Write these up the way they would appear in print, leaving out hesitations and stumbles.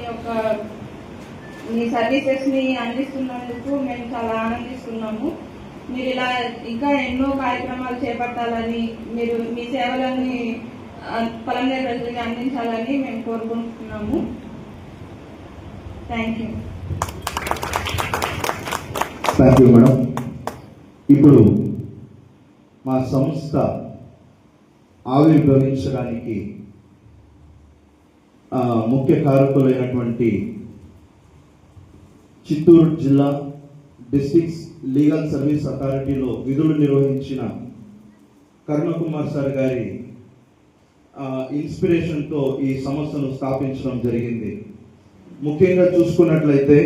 యొక్క మీ సర్వీసెస్ని అందిస్తున్నందుకు మేము చాలా ఆనందిస్తున్నాము. మీరు ఇలా ఇంకా ఎన్నో కార్యక్రమాలు చేపట్టాలని, మీరు మీ సేవలని పలంనేరు ప్రజలకి అందించాలని మేము కోరుకుంటున్నాము. Thank you. Thank you madam. ఇప్పుడు మా సంస్థ ఆవిర్భవించడానికి ముఖ్య కారకులైనటువంటి చిత్తూరు జిల్లా డిస్ట్రిక్ట్ లీగల్ సర్వీస్ అథారిటీలో విధులు నిర్వహించిన కరుణకుమార్ సార్ గారి ఇన్స్పిరేషన్తో ఈ సంస్థను స్థాపించడం జరిగింది. ముఖ్యంగా చూసుకున్నట్లయితే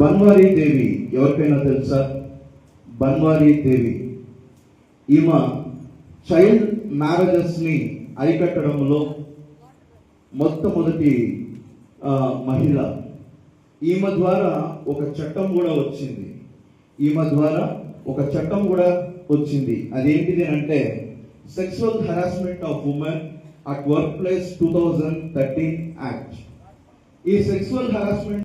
బన్వారీ దేవి ఎవరికైనా తెలుసా? బన్వారీ దేవి ఈమె చైల్డ్ మ్యారేజెస్ని అరికట్టడంలో మొట్టమొదటి మహిళ. ఈమె ద్వారా ఒక చట్టం కూడా వచ్చింది. అదేంటిది అంటే sexual harassment of women at work place 2013 act. ఈ సెక్సువల్ హెరాస్మెంట్